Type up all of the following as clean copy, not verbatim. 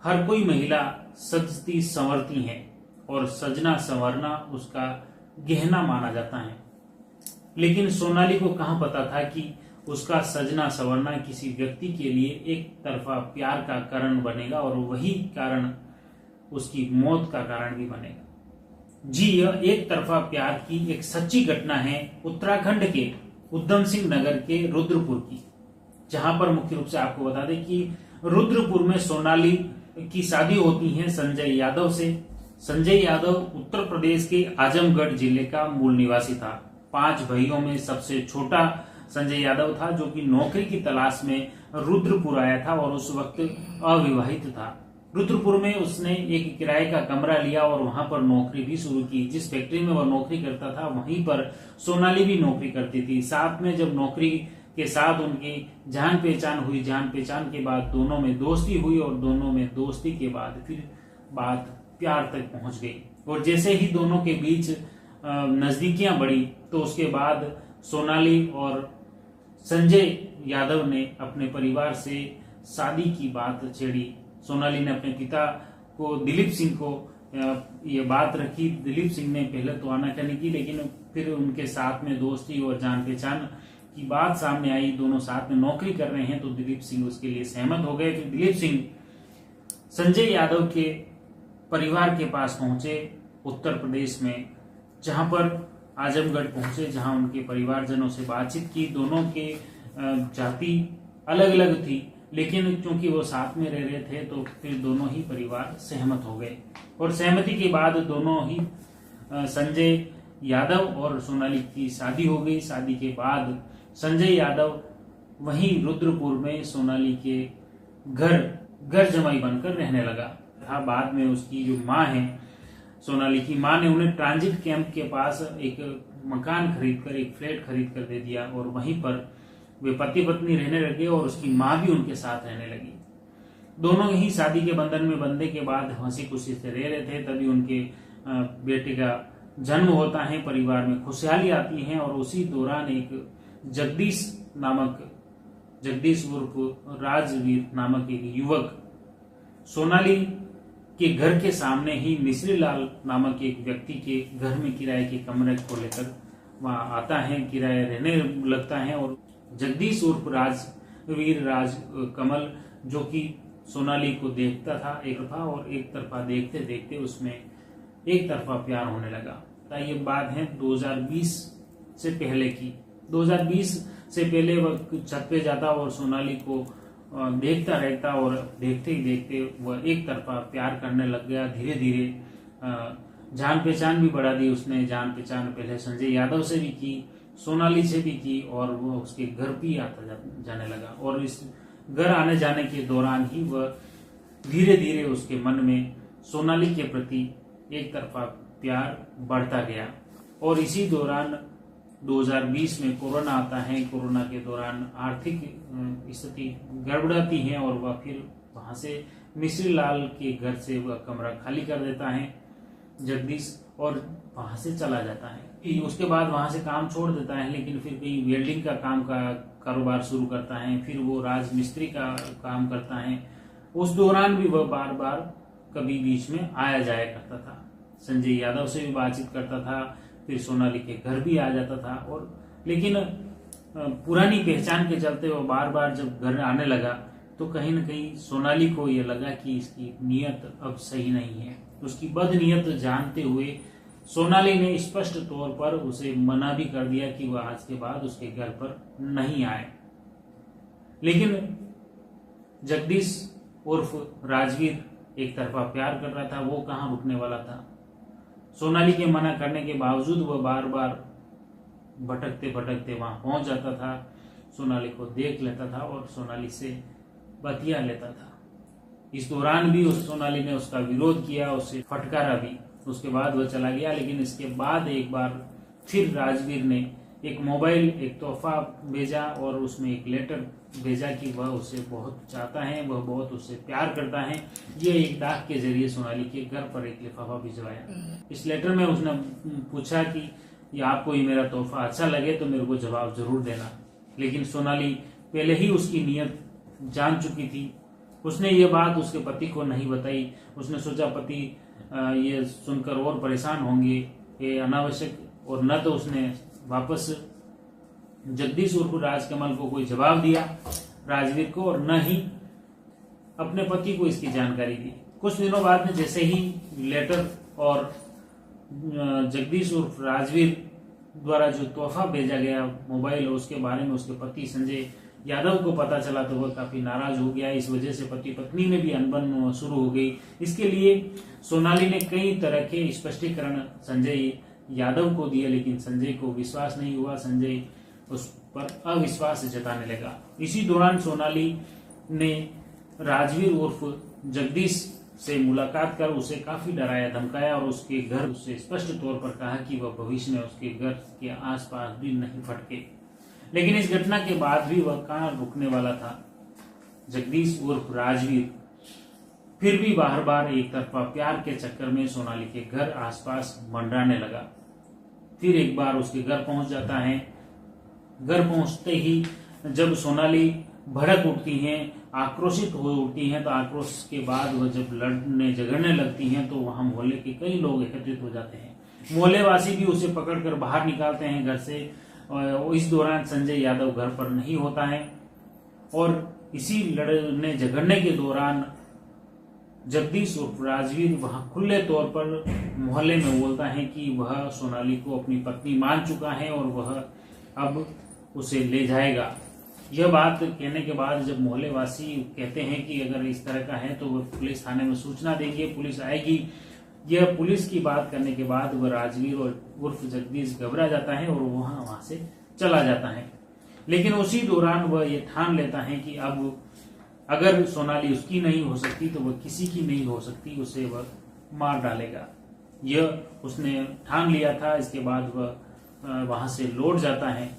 हर कोई महिला सजती संवरती है और सजना संवरना उसका गहना माना जाता है। लेकिन सोनाली को कहां पता था कि उसका सजना संवरना किसी व्यक्ति के लिए एक तरफा प्यार का कारण बनेगा और वही कारण उसकी मौत का कारण भी बनेगा। जी, यह एक तरफा प्यार की एक सच्ची घटना है उत्तराखंड के उधम सिंह नगर के रुद्रपुर की, जहां पर मुख्य रूप से आपको बता दें कि रुद्रपुर में सोनाली की शादी होती है संजय यादव से। संजय यादव उत्तर प्रदेश के आजमगढ़ जिले का मूल निवासी था। 5 भाइयों में सबसे छोटा संजय यादव था, जो कि नौकरी की तलाश में रुद्रपुर आया था और उस वक्त अविवाहित था। रुद्रपुर में उसने एक किराए का कमरा लिया और वहां पर नौकरी भी शुरू की। जिस फैक्ट्री में वह नौकरी करता था वहीं पर सोनाली भी नौकरी करती थी। साथ में जब नौकरी के साथ उनकी जान पहचान हुई, जान पहचान के बाद दोनों में दोस्ती हुई और दोनों में दोस्ती के बाद फिर बात प्यार तक पहुंच गई। और जैसे ही दोनों के बीच नजदीकियां बढ़ी तो उसके बाद सोनाली और संजय यादव ने अपने परिवार से शादी की बात छेड़ी। सोनाली ने अपने पिता को दिलीप सिंह को ये बात रखी। दिलीप सिंह ने पहले तो आनाकानी की, लेकिन फिर उनके साथ में दोस्ती और जान पहचान की बात सामने आई। दोनों साथ में नौकरी कर रहे हैं तो दिलीप सिंह उसके लिए सहमत हो गए। फिर दिलीप सिंह संजय यादव के परिवार के पास पहुंचे उत्तर प्रदेश में, जहां पर आजमगढ़ पहुंचे, जहां उनके परिवारजनों से बातचीत की। दोनों के जाति अलग अलग थी, लेकिन क्योंकि वो साथ में रह रहे थे तो फिर दोनों ही परिवार सहमत हो गए। और सहमति के बाद दोनों ही संजय यादव और सोनाली की शादी हो गई। शादी के बाद संजय यादव वहीं रुद्रपुर में सोनाली के घर जमाई बनकर रहने लगा। बाद में उसकी जो माँ है, सोनाली की माँ ने उन्हें ट्रांजिट कैंप के पास एक मकान खरीदकर, एक फ्लैट खरीद कर दे दिया और वहीं पर वे पति पत्नी रहने लगे और उसकी माँ भी उनके साथ रहने लगी। दोनों ही शादी के बंधन में बंधने के बाद हंसी खुशी से रह रहे थे। तभी उनके बेटे का जन्म होता है, परिवार में खुशहाली आती है। और उसी दौरान एक जगदीश उर्फ राजवीर नामक एक युवक सोनाली के घर के सामने ही मिश्री लाल नामक एक व्यक्ति के घर में किराए के कमरे को लेकर वहां आता है, किराया रहने लगता है। और जगदीश उर्फ राजवीर राज कमल, जो कि सोनाली को देखता था एक तरफा, और एक तरफा देखते देखते उसमें एक तरफा प्यार होने लगा। ये बात है 2020 से पहले की। 2020 से पहले वह छत पे जाता और सोनाली को देखता रहता और देखते ही देखते वह एक तरफा प्यार करने लग गया। धीरे धीरे जान पहचान भी बढ़ा दी उसने। जान पहचान पहले संजय यादव से भी की, सोनाली से भी की, और वो उसके घर भी आता जाने लगा। और इस घर आने जाने के दौरान ही वह धीरे धीरे उसके मन में सोनाली के प्रति एक तरफा प्यार बढ़ता गया। और इसी दौरान 2020 में कोरोना आता है। कोरोना के दौरान आर्थिक स्थिति गड़बड़ाती है और वह फिर वहां से मिश्री लाल के घर से वह कमरा खाली कर देता है जगदीश, और वहां से चला जाता है। उसके बाद वहां से काम छोड़ देता है, लेकिन फिर कहीं वेल्डिंग का काम का कारोबार शुरू करता है। फिर वो राज मिस्त्री का काम करता है। उस दौरान भी वह बार बार कभी बीच में आया जाया करता था। संजय यादव से भी बातचीत करता था, फिर सोनाली के घर भी आ जाता था। और लेकिन पुरानी पहचान के चलते वो बार बार जब घर आने लगा तो कहीं न कहीं सोनाली को यह लगा कि इसकी नीयत अब सही नहीं है। उसकी बदनीयत जानते हुए सोनाली ने स्पष्ट तौर पर उसे मना भी कर दिया कि वह आज के बाद उसके घर पर नहीं आए। लेकिन जगदीश उर्फ राजवीर एक तरफा प्यार कर रहा था, वो कहाँ रुकने वाला था। सोनाली के मना करने के बावजूद वह बार बार भटकते भटकते वहां पहुंच जाता था, सोनाली को देख लेता था और सोनाली से बतिया लेता था। इस दौरान भी उस सोनाली ने उसका विरोध किया, उसे फटकारा भी। उसके बाद वह चला गया। लेकिन इसके बाद एक बार फिर राजवीर ने एक मोबाइल, एक तोहफा भेजा और उसमें एक लेटर भेजा कि वह उसे बहुत चाहता है, वह बहुत उससे प्यार करता है। ये एक डाक के जरिए सोनाली के घर पर एक लिफाफा भिजवाया। इस लेटर में उसने पूछा कि या आपको ये मेरा तोहफा अच्छा लगे तो मेरे को जवाब जरूर देना। लेकिन सोनाली पहले ही उसकी नीयत जान चुकी थी उसने ये बात उसके पति को नहीं बताई। उसने सोचा पति ये सुनकर और परेशान होंगे, ये अनावश्यक, और न तो उसने वापस जगदीश उर्फ राजकमल को कोई जवाब दिया राजवीर को, और न ही अपने पति को इसकी जानकारी दी। कुछ दिनों बाद में जैसे ही लेटर और जगदीश उर्फ राजवीर द्वारा जो तोहफा भेजा गया मोबाइल, उसके बारे में उसके पति संजय यादव को पता चला तो वह काफी नाराज हो गया। इस वजह से पति पत्नी में भी अनबन शुरू हो गई। इसके लिए सोनाली ने कई तरह के स्पष्टीकरण संजय यादव को दिए, लेकिन संजय को विश्वास नहीं हुआ। संजय उस पर अविश्वास जताने लगा। इसी दौरान सोनाली ने राजवीर उर्फ जगदीश से मुलाकात कर उसे काफी डराया धमकाया और उसके घर उससे स्पष्ट तौर पर कहा कि वह भविष्य में उसके घर के आसपास भी नहीं फटके। लेकिन इस घटना के बाद भी वह कहां रुकने वाला था। जगदीश उर्फ राजवीर फिर भी बार बार एक तरफा प्यार के चक्कर में सोनाली के घर आसपास मंडराने लगा। फिर एक बार उसके घर पहुंच जाता है। घर पहुंचते ही जब सोनाली भड़क उठती हैं, आक्रोशित हो उठती हैं, तो आक्रोश के बाद वह जब लड़ने झगड़ने लगती हैं तो वहां मोहल्ले के कई लोग एकत्रित हो जाते हैं। मोहल्ले वासी भी उसे पकड़कर बाहर निकालते हैं घर से। इस दौरान संजय यादव घर पर नहीं होता है और इसी लड़ने झगड़ने के दौरान जगदीश उर्फ राजवीर वहां खुले तौर पर मोहल्ले में बोलता है कि वह सोनाली को अपनी पत्नी मान चुका है और वह अब उसे ले जाएगा। यह बात कहने के बाद जब मोहल्ले वासी कहते हैं कि अगर इस तरह का है तो वह पुलिस थाने में सूचना देंगे, पुलिस आएगी। यह पुलिस की बात करने के बाद वह राजवीर और उर्फ जगदीश घबरा जाता है और वहां से चला जाता है। लेकिन उसी दौरान वह ये ठान लेता है कि अब अगर सोनाली उसकी नहीं हो सकती तो वह किसी की नहीं हो सकती, उसे वह मार डालेगा। यह उसने ठान लिया था। इसके बाद वह वहां से लौट जाता है।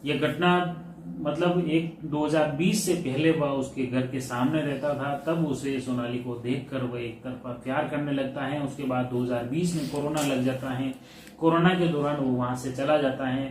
यह घटना मतलब 2020 से पहले वह उसके घर के सामने रहता था, तब उसे सोनाली को देखकर वह एक तरफा प्यार करने लगता है। उसके बाद 2020 में कोरोना लग जाता है। कोरोना के दौरान वो वहां से चला जाता है।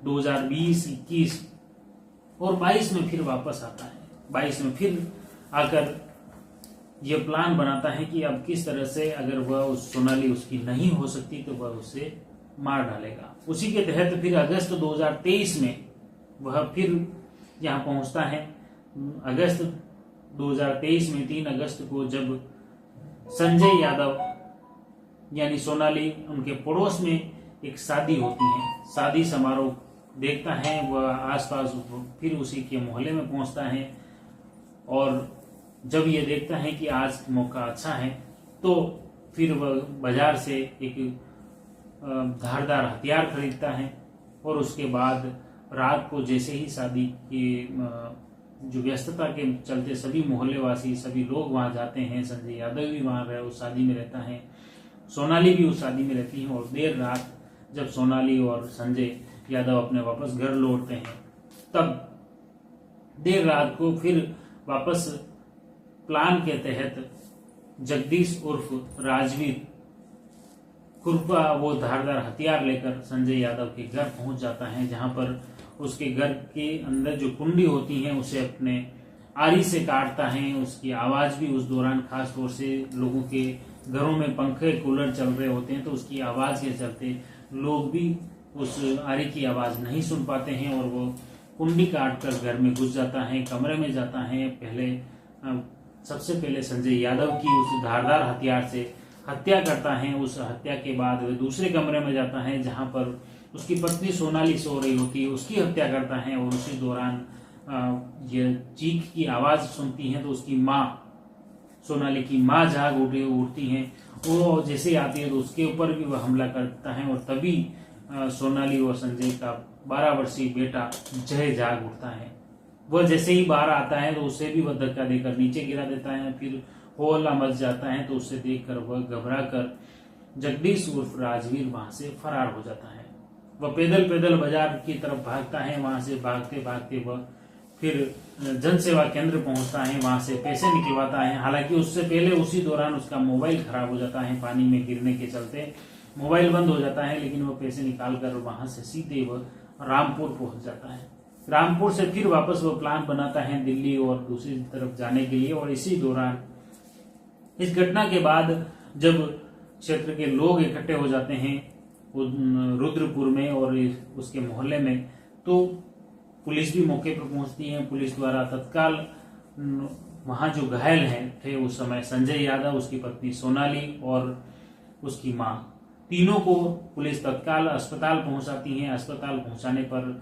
2020, 21 और 22 में फिर वापस आता है। 22 में फिर आकर यह प्लान बनाता है कि अब किस तरह से अगर वह उस सोनाली उसकी नहीं हो सकती तो वह उसे मार डालेगा। उसी के तहत फिर अगस्त 2023 में वह फिर यहाँ पहुंचता है। अगस्त 2023 में 3 अगस्त को जब संजय यादव यानी सोनाली उनके पड़ोस में एक शादी होती है, शादी समारोह देखता है। वह आसपास फिर उसी के मोहल्ले में पहुंचता है और जब ये देखता है कि आज मौका अच्छा है तो फिर वह बाजार से एक धारदार हथियार खरीदता है और उसके बाद रात को जैसे ही शादी की जो व्यस्तता के चलते सभी मोहल्ले वासी सभी लोग वहां जाते हैं, संजय यादव भी वहां उस शादी में रहता है, सोनाली भी उस शादी में रहती है। और देर रात जब सोनाली और संजय यादव अपने वापस घर लौटते हैं तब देर रात को फिर वापस प्लान के तहत जगदीश उर्फ राजवीर खुरपा वो धारदार हथियार लेकर संजय यादव के घर पहुंच जाता है, जहां पर उसके घर के अंदर जो कुंडी होती है उसे अपने आरी से काटता है। उसकी आवाज भी उस दौरान खास तौर से लोगों के घरों में पंखे कूलर चल रहे होते हैं तो उसकी आवाज के चलते लोग भी उस आरी की आवाज नहीं सुन पाते हैं और वो कुंडी काट कर घर में घुस जाता है, कमरे में जाता है। सबसे पहले संजय यादव की उस धारदार हथियार से हत्या करता है। उस हत्या के बाद वह दूसरे कमरे में जाता है जहां पर उसकी पत्नी सोनाली सो रही होती है, उसकी हत्या करता है। और उसी दौरान ये चीख की आवाज सुनती है तो उसकी माँ सोनाली की माँ जाग उठती हैं। वो जैसे आती है तो उसके ऊपर भी वह हमला करता है और तभी सोनाली और संजय का 12 वर्षीय बेटा जय जाग उठता है। वह जैसे ही बाहर आता है तो उसे भी वह धक्का देकर नीचे गिरा देता है। फिर हल्ला मच जाता है तो उसे देखकर वह घबरा कर जगदीश उर्फ राजवीर वहां से फरार हो जाता है। वह पैदल पैदल बाजार की तरफ भागता है। वहां से भागते भागते वह फिर जन सेवा केंद्र पहुंचता है, वहां से पैसे निकलवाता है। हालांकि उससे पहले उसी दौरान उसका मोबाइल खराब हो जाता है, पानी में गिरने के चलते मोबाइल बंद हो जाता है। लेकिन वह पैसे निकाल कर वहां से सीधे वह रामपुर पहुंच जाता है। रामपुर से फिर वापस वो प्लान बनाता है दिल्ली और दूसरी तरफ जाने के लिए। और इसी दौरान इस घटना के बाद जब क्षेत्र के लोग इकट्ठे हो जाते हैं रुद्रपुर में और उसके मोहल्ले में, तो पुलिस भी मौके पर पहुंचती है। पुलिस द्वारा तत्काल वहां जो घायल हैं थे उस समय संजय यादव, उसकी पत्नी सोनाली और उसकी मां, तीनों को पुलिस तत्काल अस्पताल पहुंचाती है। अस्पताल पहुंचाने पर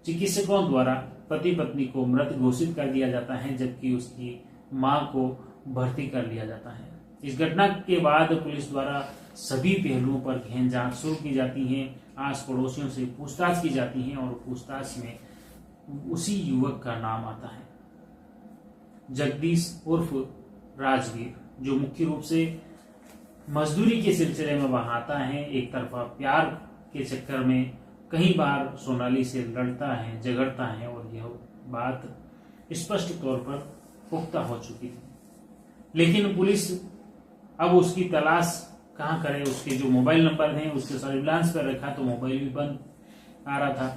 चिकित्सकों द्वारा पति पत्नी को मृत घोषित कर दिया जाता है, जबकि उसकी मां को भर्ती कर लिया जाता है। इस घटना के बाद पुलिस द्वारा सभी पहलुओं पर गहन जांच शुरू की जाती है। आस पड़ोसियों से पूछताछ की जाती है और पूछताछ में उसी युवक का नाम आता है, जगदीश उर्फ राजवीर, जो मुख्य रूप से मजदूरी के सिलसिले में वहां आता है। एक तरफा प्यार के चक्कर में कई बार सोनाली से लड़ता है, झगड़ता है और यह बात स्पष्ट तौर पर पुख्ता हो चुकी थी। लेकिन पुलिस अब उसकी तलाश कहां करे, उसके जो मोबाइल नंबर हैं उसके सर्विलांस पर रखा तो मोबाइल भी बंद आ रहा था।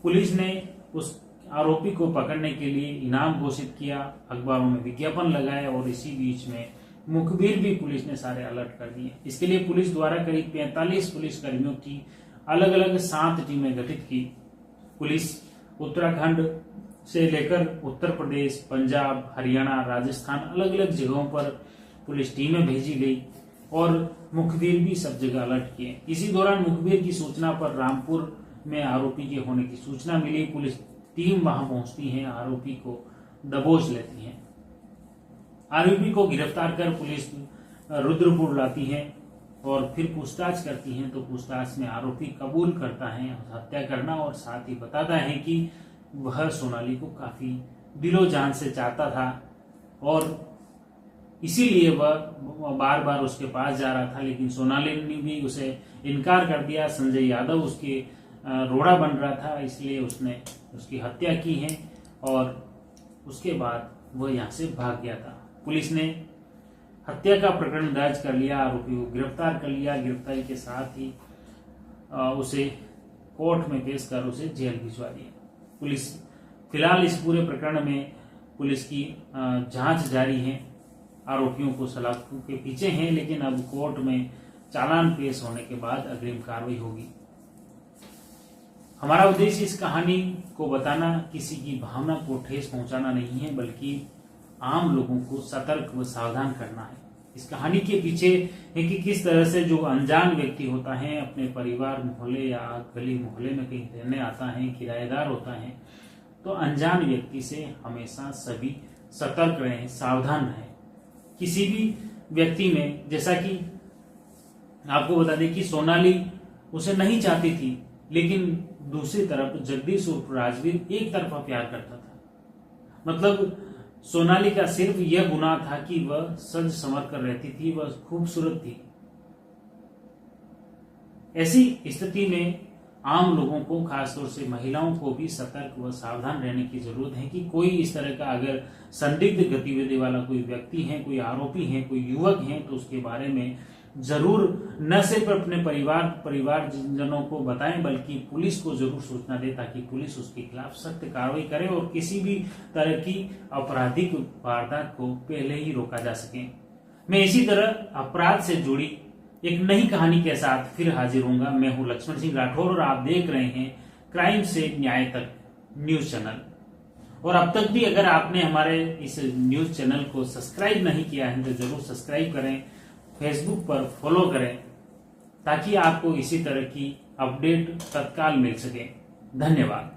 पुलिस ने उस आरोपी को पकड़ने के लिए इनाम घोषित किया, अखबारों में विज्ञापन लगाए और इसी बीच में मुखबिर भी पुलिस ने सारे अलर्ट कर दिए। इसके लिए पुलिस द्वारा करीब 45 पुलिस कर्मियों की अलग अलग 7 टीमें गठित की। पुलिस उत्तराखंड से लेकर उत्तर प्रदेश, पंजाब, हरियाणा, राजस्थान अलग अलग जगहों पर पुलिस टीमें भेजी गई और मुखबिर भी सब जगह अलर्ट किए। इसी दौरान मुखबिर की सूचना पर रामपुर में आरोपी के होने की सूचना मिली। पुलिस टीम वहां पहुंचती है, आरोपी को दबोच लेती है। आरोपी को गिरफ्तार कर पुलिस रुद्रपुर लाती है और फिर पूछताछ करती है। तो पूछताछ में आरोपी कबूल करता है हत्या करना और साथ ही बताता है कि वह सोनाली को काफी दिलो जान से चाहता था और इसीलिए वह बार बार उसके पास जा रहा था। लेकिन सोनाली ने भी उसे इनकार कर दिया। संजय यादव उसके रोड़ा बन रहा था, इसलिए उसने उसकी हत्या की है और उसके बाद वह यहाँ से भाग गया था। पुलिस ने हत्या का प्रकरण दर्ज कर लिया, आरोपी को गिरफ्तार कर लिया। गिरफ्तारी के साथ ही उसे कोर्ट में पेश कर उसे जेल भिजवा दिया। पुलिस फिलहाल इस पूरे प्रकरण में पुलिस की जांच जारी है। आरोपियों को सलाखों के पीछे हैं, लेकिन अब कोर्ट में चालान पेश होने के बाद अग्रिम कार्रवाई होगी। हमारा उद्देश्य इस कहानी को बताना, किसी की भावना को ठेस पहुंचाना नहीं है, बल्कि आम लोगों को सतर्क व सावधान करना है। इस कहानी के पीछे है कि किस तरह से जो अनजान व्यक्ति होता है, अपने परिवार मोहल्ले या गली मोहल्ले में कहीं रहने आता है, किराएदार होता है, तो अनजान व्यक्ति से हमेशा सभी सतर्क रहें, सावधान रहें। किसी भी व्यक्ति में, जैसा कि आपको बता दें कि सोनाली उसे नहीं चाहती थी, लेकिन दूसरी तरफ जगदीश उर्फ राजवीर एक तरफा प्यार करता था। मतलब सोनाली का सिर्फ यह गुनाह था कि वह सज संवर कर रहती थी, वह खूबसूरत थी। ऐसी स्थिति में आम लोगों को, खासतौर से महिलाओं को भी सतर्क व सावधान रहने की जरूरत है कि कोई इस तरह का अगर संदिग्ध गतिविधि वाला कोई व्यक्ति है, कोई आरोपी है, कोई युवक है, तो उसके बारे में जरूर न सिर्फ अपने परिवारजनों को बताएं, बल्कि पुलिस को जरूर सूचना दे, ताकि पुलिस उसके खिलाफ सख्त कार्रवाई करे और किसी भी तरह की आपराधिक वारदात को पहले ही रोका जा सके। मैं इसी तरह अपराध से जुड़ी एक नई कहानी के साथ फिर हाजिर होऊंगा। मैं हूं लक्ष्मण सिंह राठौर और आप देख रहे हैं क्राइम से न्याय तक न्यूज चैनल। और अब तक भी अगर आपने हमारे इस न्यूज चैनल को सब्सक्राइब नहीं किया है तो जरूर सब्सक्राइब करें, फेसबुक पर फॉलो करें, ताकि आपको इसी तरह की अपडेट तत्काल मिल सके। धन्यवाद।